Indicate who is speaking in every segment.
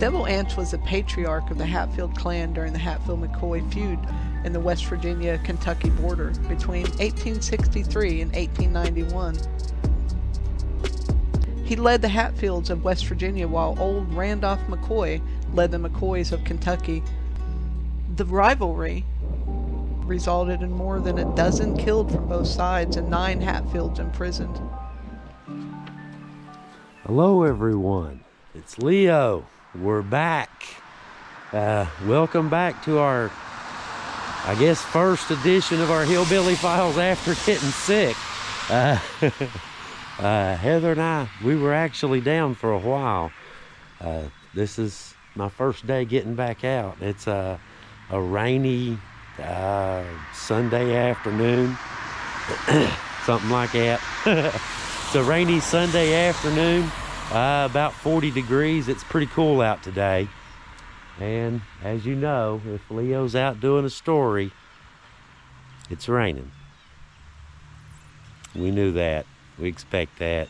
Speaker 1: Devil Anse was the patriarch of the Hatfield clan during the Hatfield-McCoy feud in the West Virginia-Kentucky border between 1863 and 1891. He led the Hatfields of West Virginia while old Randolph McCoy led the McCoys of Kentucky. The rivalry resulted in more than a dozen killed from both sides and 9 Hatfields imprisoned.
Speaker 2: Hello everyone, it's Leo. We're back. Welcome back to our, I guess, first edition of our Hillbilly Files after getting sick. Heather and I, we were actually down for a while. This is my first day getting back out. It's a rainy Sunday afternoon, something like that. It's a rainy Sunday afternoon, about 40 degrees. It's pretty cool out today. And as you know, if Leo's out doing a story, it's raining. We knew that. We expect that.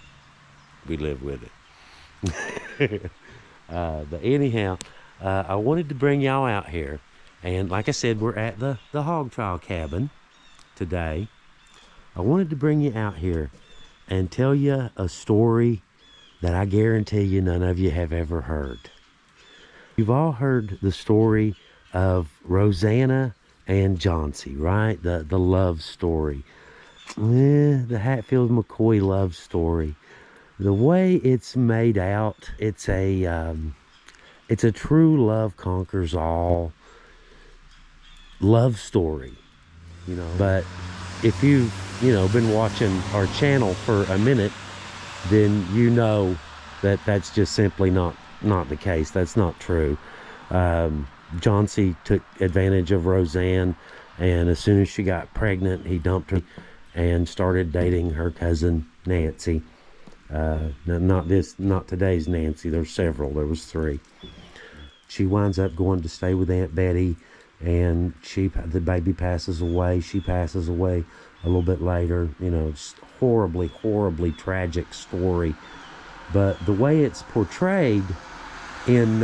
Speaker 2: We live with it. But anyhow, I wanted to bring y'all out here. And like I said, we're at the hog trial cabin today. I wanted to bring you out here and tell you a story that I guarantee you none of you have ever heard. You've all heard the story of Rosanna and Johnsy, right? The love story. The Hatfield-McCoy love story. The way it's made out, it's a true love conquers all love story, you know. But if you've been watching our channel for a minute, then you know that that's just simply not the case. That's not true. Johnsy took advantage of Roseanne, and as soon as she got pregnant, he dumped her and started dating her cousin Nancy. Not today's Nancy. There's several. There was 3. She winds up going to stay with Aunt Betty, and the baby passes away. She passes away a little bit later. You know, it's horribly, horribly tragic story. But the way it's portrayed in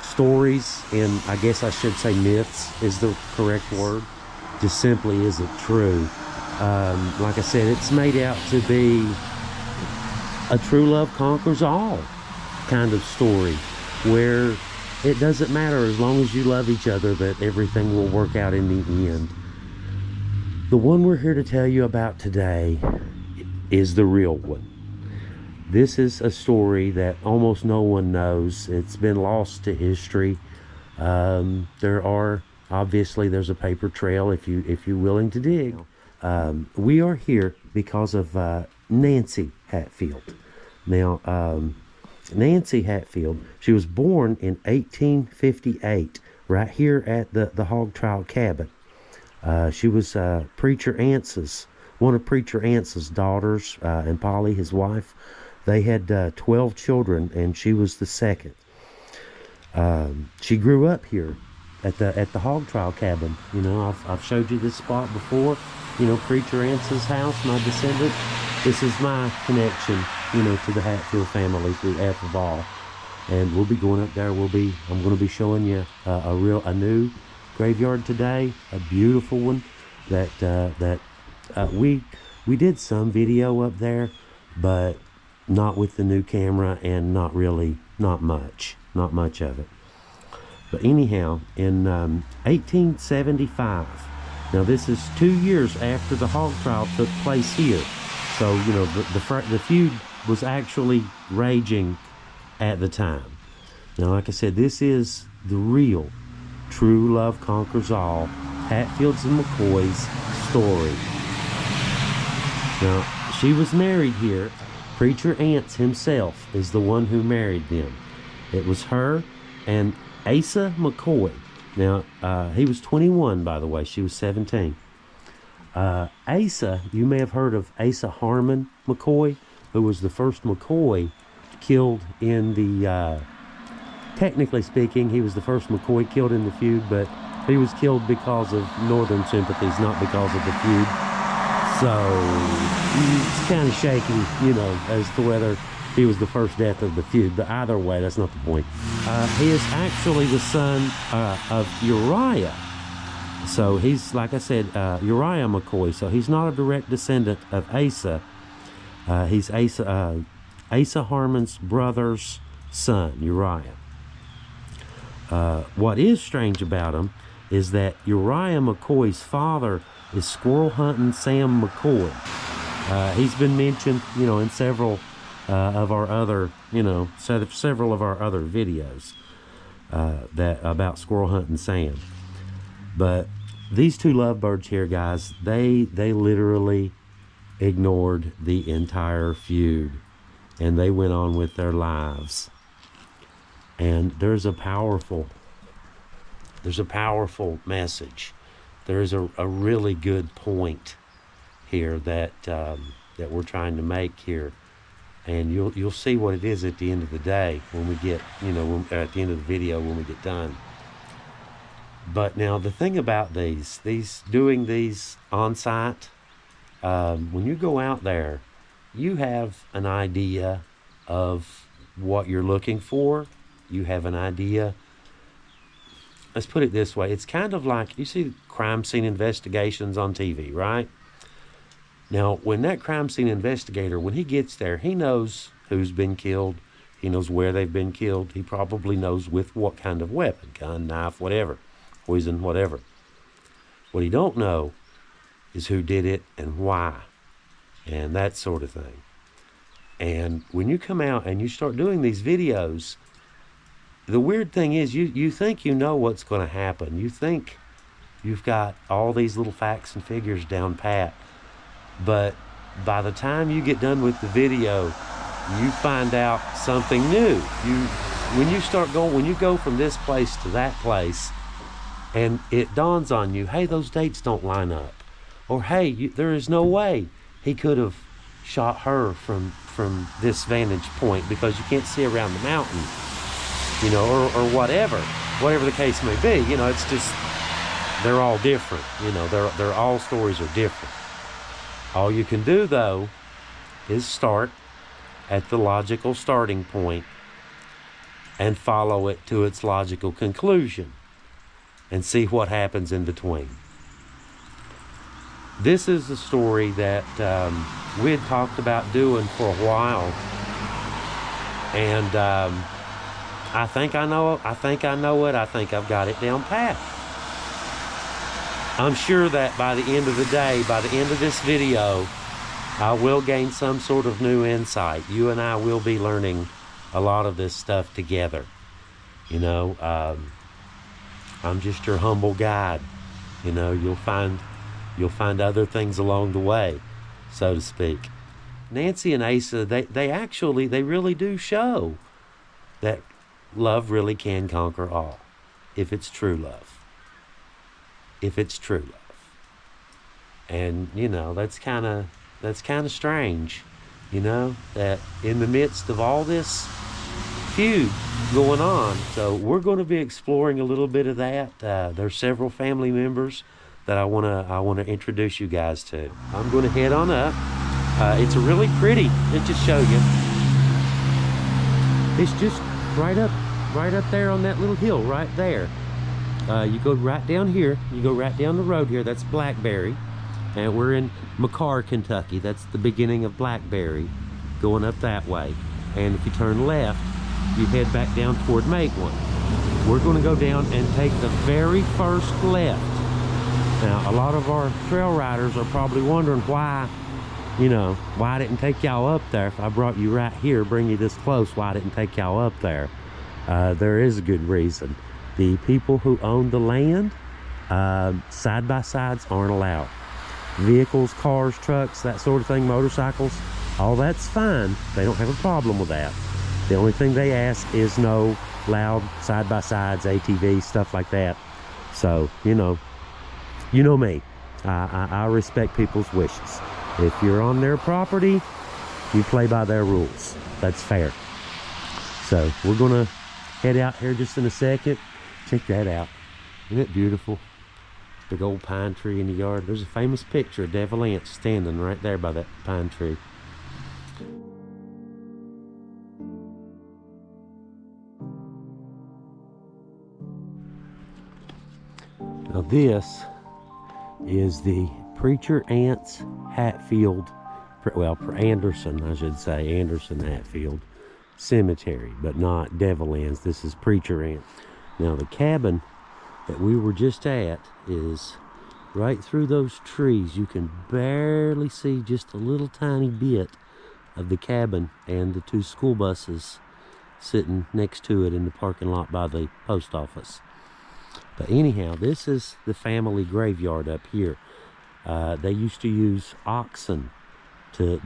Speaker 2: stories, and I guess I should say myths is the correct word, just simply isn't true. Like I said, it's made out to be a true love conquers all kind of story, where it doesn't matter, as long as you love each other, that everything will work out in the end. The one we're here to tell you about today is the real one. This is a story that almost no one knows. It's been lost to history. There's a paper trail if you're willing to dig. We are here because of Nancy Hatfield. Now, Nancy Hatfield, she was born in 1858 right here at the hog trial cabin. She was Preacher Ance's, one of Preacher Ance's daughters, and Polly, his wife. They had 12 children, and she was the second. She grew up here at the hog trial cabin. You know, I've showed you this spot before. You know, Preacher Ance's house, my descendant. This is my connection, you know, to the Hatfield family through F of all. And we'll be going up there. I'm going to be showing you a new graveyard today, a beautiful one that we did some video up there, but not with the new camera, and not much of it. But anyhow, in 1875, now this is 2 years after the hog trial took place here. So, you know, the feud was actually raging at the time. Now, like I said, this is the real, true love conquers all, Hatfields and McCoy's story. Now, she was married here. Preacher Ance himself is the one who married them. It was her and Asa McCoy. Now, he was 21, by the way. She was 17. Asa, you may have heard of Asa Harmon McCoy, who was the first McCoy killed in the, technically speaking, he was the first McCoy killed in the feud, but he was killed because of Northern sympathies, not because of the feud. So, it's kind of shaky, you know, as to whether he was the first death of the feud, but either way, that's not the point. He is actually the son of Uriah. So he's, like I said, Uriah McCoy. So he's not a direct descendant of Asa. He's Asa Harmon's brother's son, Uriah. What is strange about him is that Uriah McCoy's father is Squirrel Hunting Sam McCoy. He's been mentioned, in several of our other, several of our other videos that about Squirrel Hunting Sam. But these two lovebirds here, guys, they literally ignored the entire feud, and they went on with their lives. And there's a powerful message. There's a really good point here that that we're trying to make here, and you'll see what it is at the end of the day when we get, at the end of the video when we get done. But now the thing about doing these on site, when you go out there, you have an idea of what you're looking for. You have an idea. Let's put it this way. It's kind of like, you see crime scene investigations on TV, right? Now, when that crime scene investigator, when he gets there, he knows who's been killed. He knows where they've been killed. He probably knows with what kind of weapon, gun, knife, whatever, poison, whatever. What he don't know is who did it and why, and that sort of thing. And when you come out and you start doing these videos, the weird thing is you think you know what's going to happen. You think you've got all these little facts and figures down pat. But by the time you get done with the video, you find out something new. When you go from this place to that place, and it dawns on you, hey, those dates don't line up. Or hey, there is no way he could have shot her from this vantage point because you can't see around the mountain. Or whatever the case may be. It's just, they're all different. They're all stories are different. All you can do, though, is start at the logical starting point and follow it to its logical conclusion and see what happens in between. This is the story that we had talked about doing for a while, and I think I know it. I think I've got it down pat. I'm sure that by the end of the day, by the end of this video, I will gain some sort of new insight. You and I will be learning a lot of this stuff together. I'm just your humble guide. You'll find other things along the way, so to speak. Nancy and Asa, they really do show that love really can conquer all, if it's true love. If it's true love. And, that's kind of strange, that in the midst of all this feud going on. So we're going to be exploring a little bit of that. There's several family members that I want to introduce you guys to. I'm going to head on up. It's a really pretty, let's just show you. It's just right up there on that little hill right there. You go right down here, you go right down the road here, that's Blackberry, and we're in McCoy, Kentucky. That's the beginning of Blackberry, going up that way. And if you turn left, you head back down toward Maitland. We're going to go down and take the very first left. Now, a lot of our trail riders are probably wondering why, why I didn't take y'all up there. If I brought you right here, bring you this close, why I didn't take y'all up there? There is a good reason. The people who own the land, side-by-sides aren't allowed. Vehicles, cars, trucks, that sort of thing, motorcycles, all that's fine. They don't have a problem with that. The only thing they ask is no loud side-by-sides, ATVs, stuff like that. So, you know me. I respect people's wishes. If you're on their property, you play by their rules. That's fair. So, we're going to head out here just in a second. Check that out. Isn't it beautiful? Big old pine tree in the yard. There's a famous picture of De Valence standing right there by that pine tree. this is the Preacher Ants Hatfield, well, Anderson, I should say, Anderson Hatfield Cemetery, but not Devil Ants. This is Preacher Ant. Now, the cabin that we were just at is right through those trees. You can barely see just a little tiny bit of the cabin and the 2 school buses sitting next to it in the parking lot by the post office. But anyhow, this is the family graveyard up here. They used to use oxen to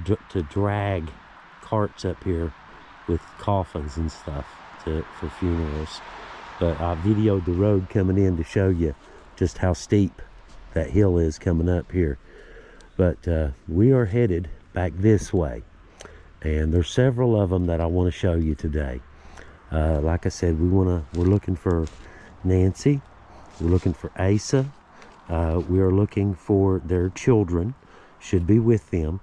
Speaker 2: drag carts up here with coffins and stuff for funerals. But I videoed the road coming in to show you just how steep that hill is coming up here. But we are headed back this way, and there's several of them that I want to show you today. Like I said, we're looking for Nancy, we're looking for Asa, we are looking for their children, should be with them,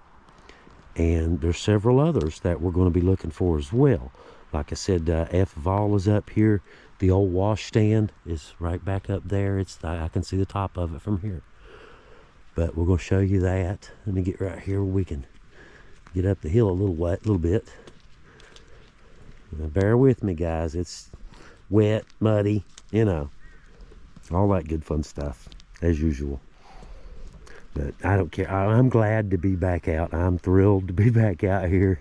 Speaker 2: and there's several others that we're going to be looking for as well. Like I said, F of all is up here. The old wash stand is right back up there. I can see the top of it from here. But we're going to show you that. Let me get right here where we can get up the hill a little bit. Now, bear with me, guys. It's wet, muddy, you know, all that good fun stuff as usual. But I don't care. I'm glad to be back out. I'm thrilled to be back out here.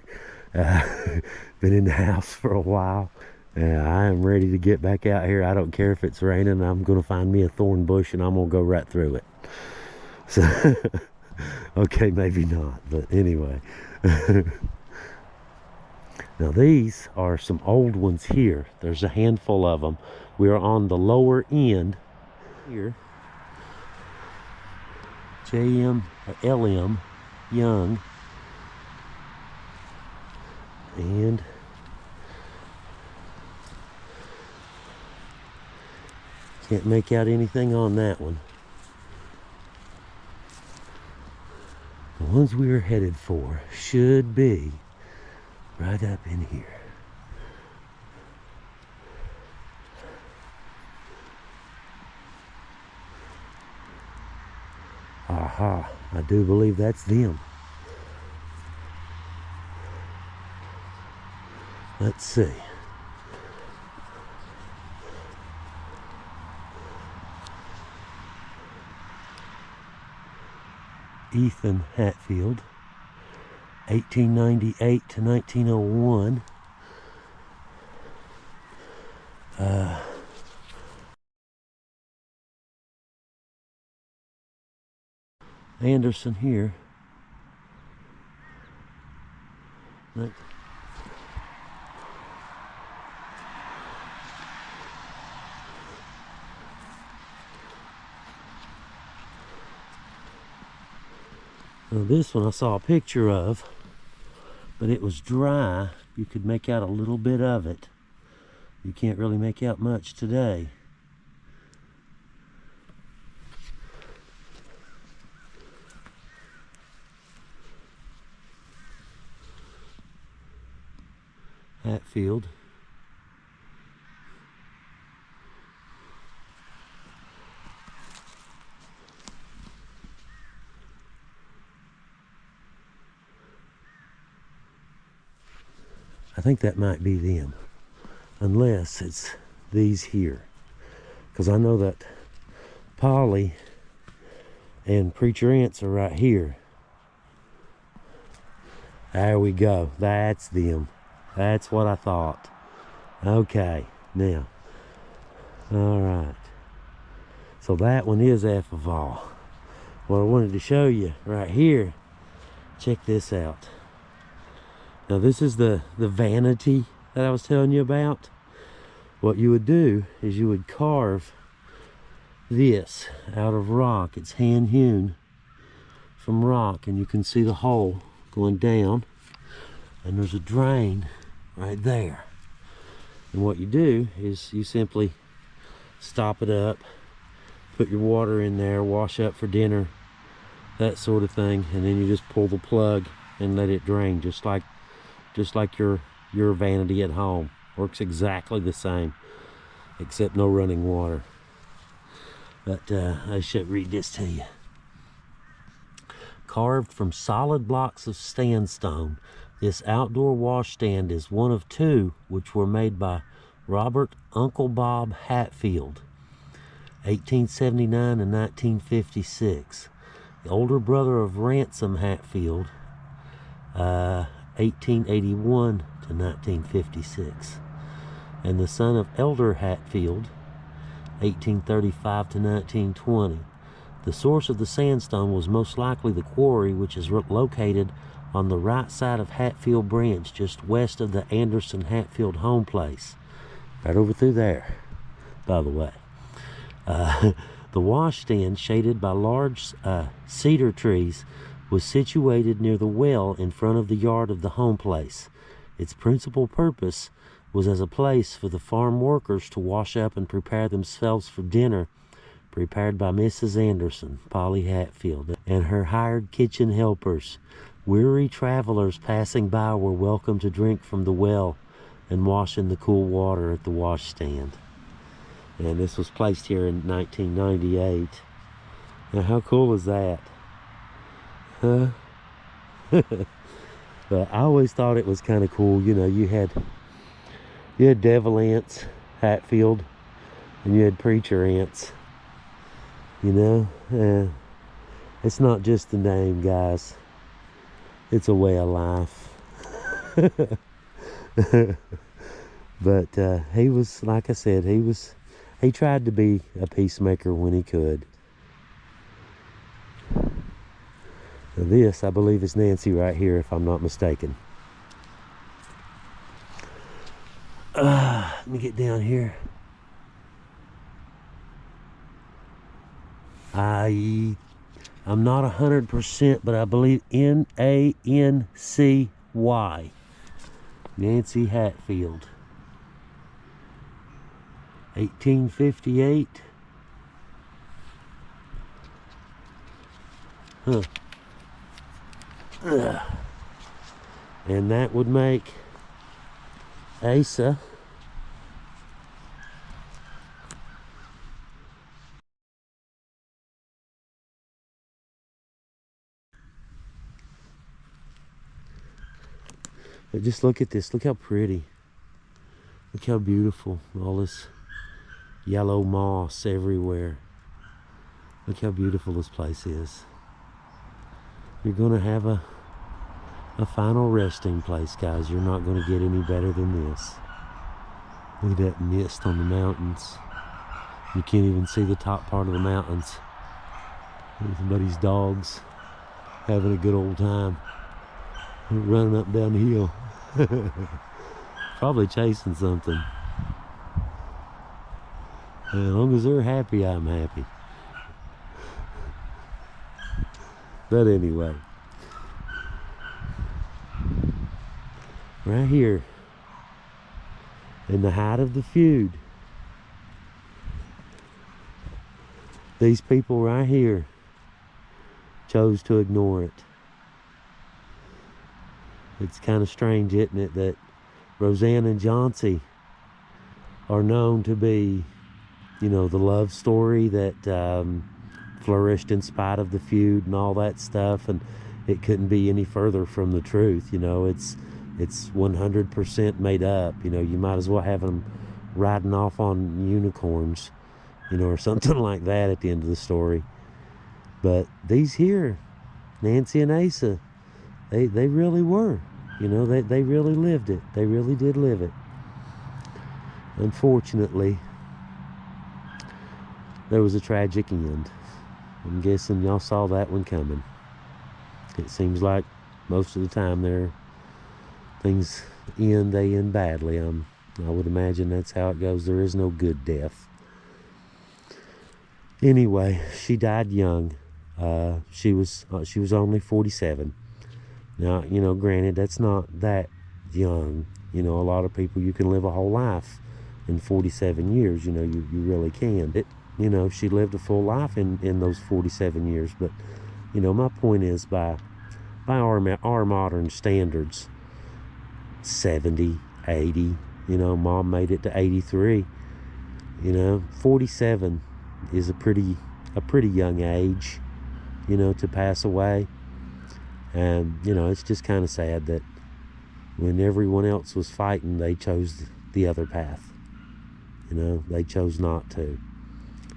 Speaker 2: Been in the house for a while. I am ready to get back out here. I don't care if it's raining. I'm going to find me a thorn bush and I'm going to go right through it. So, okay, maybe not. But anyway. Now these are some old ones here. There's a handful of them. We are on the lower end here. JM or LM Young, and can't make out anything on that one. The ones we are headed for should be right up in here. Aha, I do believe that's them. Let's see. Ethan Hatfield, 1898 to 1901. Anderson here. Look. Now this one I saw a picture of, but it was dry. You could make out a little bit of it. You can't really make out much today. Hatfield. I think that might be them, unless it's these here, because I know that Polly and Preacher Ants are right here. There we go. That's them. That's what I thought. Okay, now, all right. So that one is F of all. What I wanted to show you right here, check this out. Now this is the vanity that I was telling you about. What you would do is you would carve this out of rock. It's hand hewn from rock, and you can see the hole going down, and there's a drain right there. And what you do is you simply stop it up, put your water in there, wash up for dinner, that sort of thing, and then you just pull the plug and let it drain, just like your vanity at home. Works exactly the same, except no running water. But I should read this to you. Carved from solid blocks of sandstone, this outdoor washstand is one of two which were made by Robert Uncle Bob Hatfield, 1879 and 1956. The older brother of Ransom Hatfield, 1881 to 1956. And the son of Elder Hatfield, 1835 to 1920. The source of the sandstone was most likely the quarry, which is located on the right side of Hatfield Branch, just west of the Anderson Hatfield home place. Right over through there, by the way. The washstand, shaded by large cedar trees, was situated near the well in front of the yard of the home place. Its principal purpose was as a place for the farm workers to wash up and prepare themselves for dinner, prepared by Mrs. Anderson, Polly Hatfield, and her hired kitchen helpers. Weary travelers passing by were welcome to drink from the well and wash in the cool water at the washstand. And this was placed here in 1998. Now, how cool is that? Huh? But I always thought it was kind of cool. You know, you had devil ants, Hatfield, and you had preacher ants. You know, it's not just the name, guys. It's a way of life. But he was, like I said, he tried to be a peacemaker when he could. Now this, I believe, is Nancy right here, if I'm not mistaken. Let me get down here. I'm not 100%, but I believe Nancy. Nancy Hatfield. 1858. Huh. And that would make Asa but just look at this. Look how pretty. Look how beautiful. All this yellow moss everywhere. Look how beautiful this place is. You're going to have a final resting place, guys. You're not going to get any better than this. Look at that mist on the mountains. You can't even see the top part of the mountains. Everybody's dogs having a good old time running up down the hill. Probably chasing something. As long as they're happy, I'm happy. But anyway, right here in the height of the feud, these people right here chose to ignore it. It's kind of strange, isn't it, that Roseanne and Johnsy are known to be, you know, the love story that flourished in spite of the feud and all that stuff, and it couldn't be any further from the truth. You know, it's 100% made up. You know, you might as well have them riding off on unicorns, you know, or something like that at the end of the story. But these here, Nancy and Asa, they really were. You know, they really lived it. They really did live it. Unfortunately, there was a tragic end. I'm guessing y'all saw that one coming. It seems like most of the time things end badly. I would imagine that's how it goes. There is no good death. Anyway, she died young. She was only 47. Now, you know, granted, that's not that young. You know, a lot of people, you can live a whole life in 47 years. You know, you really can. You know, she lived a full life in those 47 years. But, you know, my point is, by our modern standards, 70, 80, you know, Mom made it to 83. You know, 47, is a pretty young age, you know, to pass away. And, you know, it's just kind of sad that when everyone else was fighting, they chose the other path. You know, they chose not to.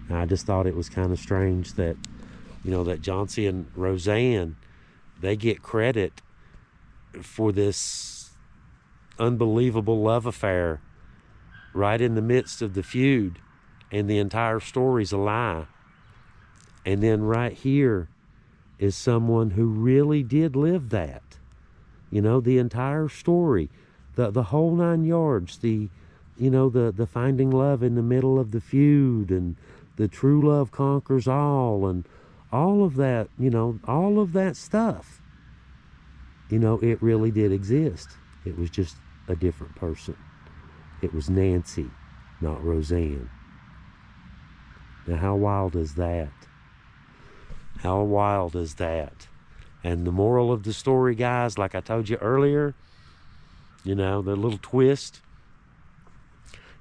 Speaker 2: And I just thought it was kind of strange that, you know, that Johnsy and Roseanne, they get credit for this unbelievable love affair right in the midst of the feud, and the entire story's a lie. And then right here is someone who really did live that. You know, the entire story, the whole 9 yards, you know, the finding love in the middle of the feud, and the true love conquers all, and all of that, you know, all of that stuff. You know, it really did exist. It was just a different person. It was Nancy, not Roseanne. Now, how wild is that? How wild is that? And the moral of the story, guys, like I told you earlier, you know, the little twist,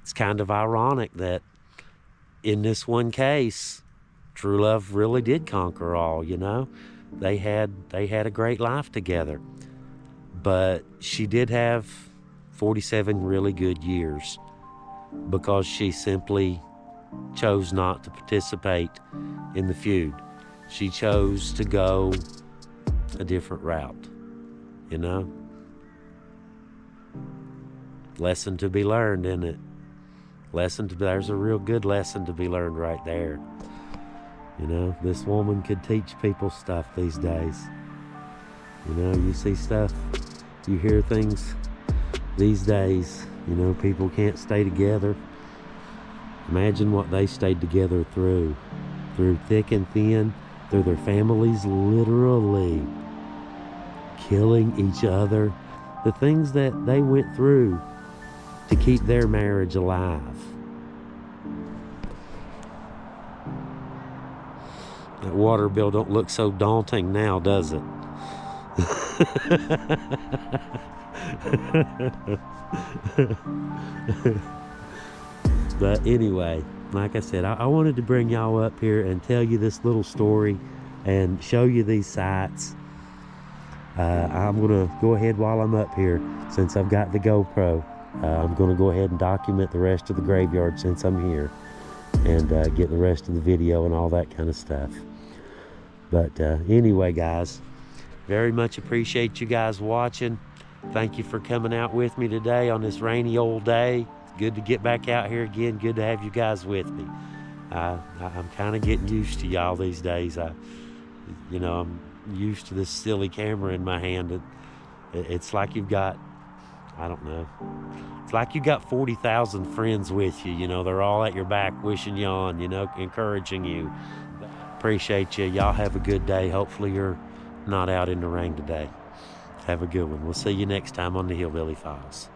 Speaker 2: it's kind of ironic that in this one case, true love really did conquer all, you know. They had a great life together. But she did have 47 really good years because she simply chose not to participate in the feud. She chose to go a different route, you know. Lesson to be learned, isn't it? There's a real good lesson to be learned right there. You know, this woman could teach people stuff these days. You know, you see stuff, you hear things these days, you know, people can't stay together. Imagine what they stayed together through thick and thin, through their families literally killing each other. The things that they went through to keep their marriage alive. That water bill don't look so daunting now, does it? But anyway, like I said, I wanted to bring y'all up here and tell you this little story and show you these sites. I'm gonna go ahead while I'm up here, since I've got the GoPro, I'm gonna go ahead and document the rest of the graveyard since I'm here, and get the rest of the video and all that kind of stuff. But anyway, guys, very much appreciate you guys watching. Thank you for coming out with me today on this rainy old day. Good to get back out here again. Good to have you guys with me. I'm kind of getting used to y'all these days. You know, I'm used to this silly camera in my hand. It's like you've got, I don't know, it's like you got 40,000 friends with you. You know, they're all at your back wishing you on, you know, encouraging you. Appreciate you. Y'all have a good day. Hopefully you're not out in the rain today. Have a good one. We'll see you next time on the Hillbilly Files.